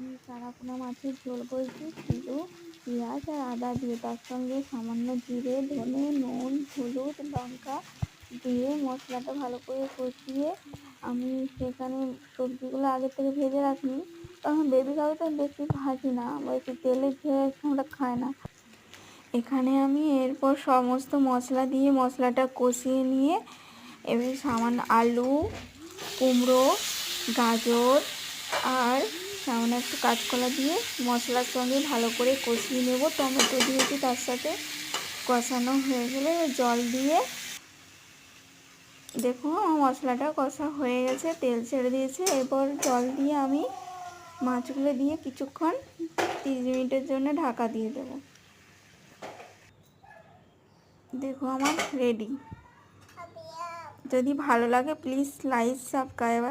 আমি চারাপোনা মাছের ঝোল করছি শুধু পেঁয়াজ আর আদা দিয়ে, তার সঙ্গে সামান্য জিরে, ধনে, নুন, হলুদ, লঙ্কা দিয়ে মশলাটা ভালো করে কষিয়ে আমি সেখানে সবজিগুলো আগে থেকে ভেজে রাখি। তখন বেবি খাবে তো বেশি ভাজি না, একটু তেলে ঝেড়ে আমরা খাই না। এখানে আমি এরপর সমস্ত মশলা দিয়ে মশলাটা কষিয়ে নিয়ে এবার সামান্য আলু, কুমড়ো, গাজর আর সামান্য একটু কাঁচকলা দিয়ে মশলার সঙ্গে ভালো করে কষিয়ে নেব। টমেটো দিয়েছি তার সাথে। কষানো হয়ে গেলে জল দিয়ে, দেখুন আমার মশলাটা কষা হয়ে গেছে, তেল ছেড়ে দিয়েছে। এরপর জল দিয়ে আমি মাছগুলো দিয়ে কিছুক্ষণ 30 মিনিটের জন্য ঢাকা দিয়ে দেবো। দেখো আমার রেডি। যদি ভালো লাগে প্লিজ লাইক সাবস্ক্রাইব